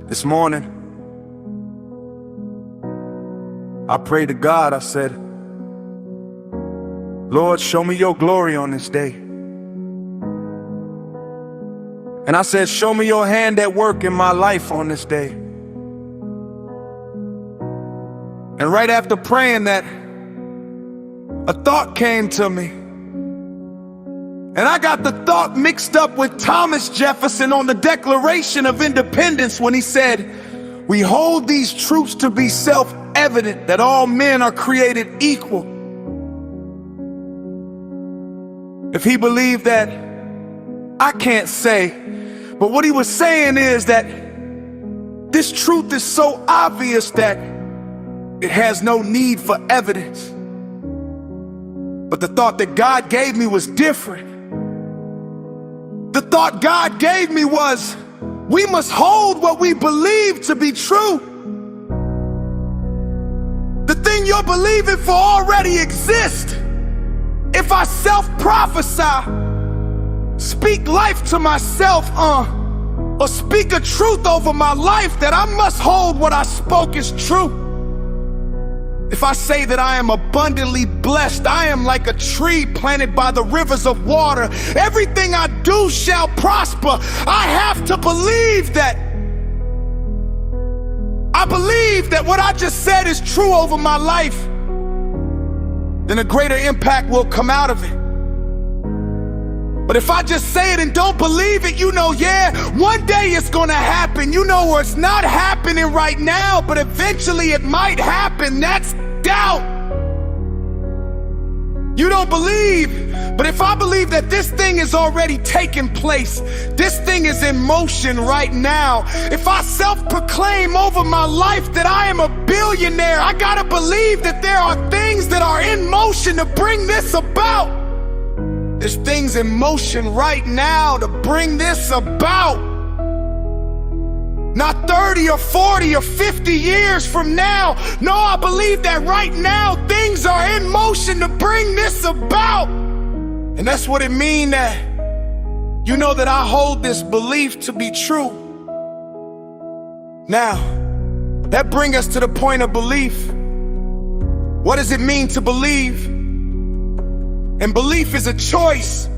This morning, I prayed to God. I said, Lord, show me your glory on this day. And I said, show me your hand at work in my life on this day. And right after praying that, a thought came to me. And I got the thought mixed up with Thomas Jefferson on the Declaration of Independence when he said, we hold these truths to be self-evident that all men are created equal. If he believed that, I can't say, but what he was saying is that this truth is so obvious that it has no need for evidence. But the thought that God gave me was different. The thought God gave me was, we must hold what we believe to be true. The thing you're believing for already exists. If I self-prophesy, speak life to myself, or speak a truth over my life, that I must hold what I spoke as true. If I say that I am abundantly blessed, I am like a tree planted by the rivers of water. Everything I do shall prosper. I have to believe that. I believe that what I just said is true over my life. Then a greater impact will come out of it. But if I just say it and don't believe it, yeah, one day it's gonna happen. Or it's not happening right now, but eventually it might happen. That's doubt. You don't believe, but if I believe that this thing is already taking place, this thing is in motion right now. If I self-proclaim over my life that I am a billionaire, I gotta believe that there are things that are in motion to bring this about. There's things in motion right now to bring this about. Not 30 or 40 or 50 years from now. No, I believe that right now things are in motion to bring this about. And that's what it means that that I hold this belief to be true. Now, that brings us to the point of belief. What does it mean to believe? And belief is a choice,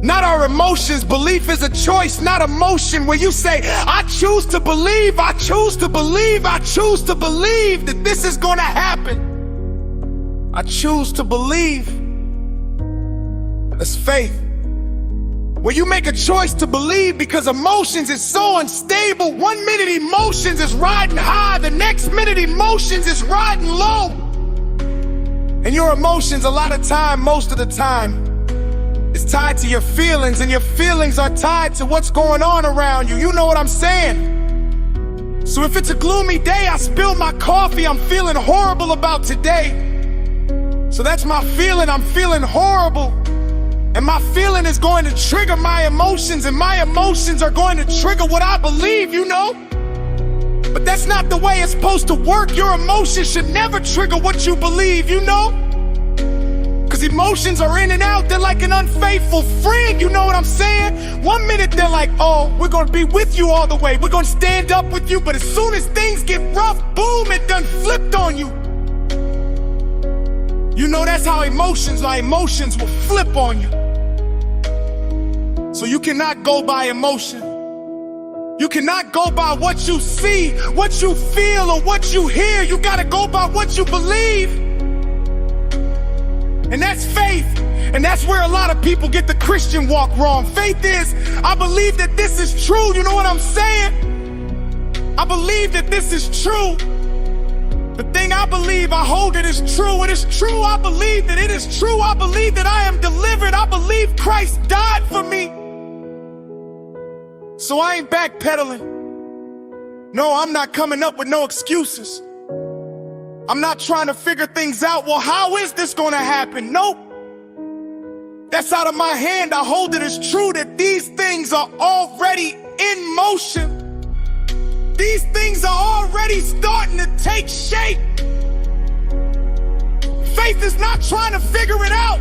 not our emotions. Belief is a choice, not emotion, where you say, I choose to believe, I choose to believe, I choose to believe that this is gonna happen. I choose to believe. That's faith. Where you make a choice to believe because emotions is so unstable. 1 minute emotions is riding high, the next minute emotions is riding low. And your emotions, a lot of time, most of the time, is tied to your feelings, and your feelings are tied to what's going on around you. You know what I'm saying? So if it's a gloomy day, I spill my coffee, I'm feeling horrible about today. So that's my feeling, I'm feeling horrible. And my feeling is going to trigger my emotions, and my emotions are going to trigger what I believe, But that's not the way it's supposed to work. Your emotions should never trigger what you believe, Because emotions are in and out. They're like an unfaithful friend, you know what I'm saying? 1 minute they're like, oh, we're gonna be with you all the way. We're gonna stand up with you. But as soon as things get rough, boom, it done flipped on you. That's how emotions will flip on you. So you cannot go by emotion. You cannot go by what you see, what you feel, or what you hear. You gotta go by what you believe. And that's faith. And that's where a lot of people get the Christian walk wrong. Faith is, I believe that this is true. You know what I'm saying? I believe that this is true. The thing I believe, I hold it is true. It is true. I believe that it is true. I believe that I am delivered. I believe Christ died for me. So I ain't backpedaling. No, I'm not coming up with no excuses. I'm not trying to figure things out. Well, how is this gonna happen? Nope. That's out of my hand. I hold it as true that these things are already in motion. These things are already starting to take shape. Faith is not trying to figure it out.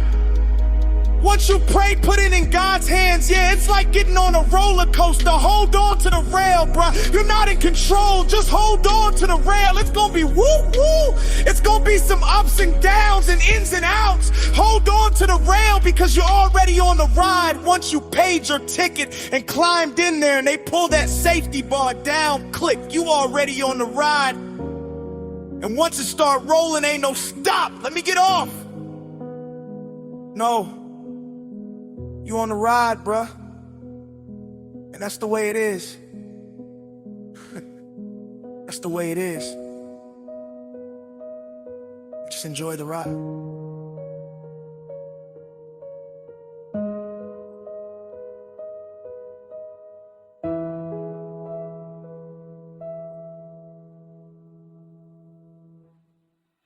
Once you pray, put it in God's hands. Yeah, it's like getting on a roller coaster. Hold on to the rail, bruh. You're not in control. Just hold on to the rail. It's gonna be woo-woo. It's gonna be some ups and downs and ins and outs. Hold on to the rail because you're already on the ride. Once you paid your ticket and climbed in there and they pull that safety bar down, click, you already on the ride. And once it start rolling, ain't no stop. Let me get off. No. You on the ride, bruh. And that's the way it is. That's the way it is. Just enjoy the ride.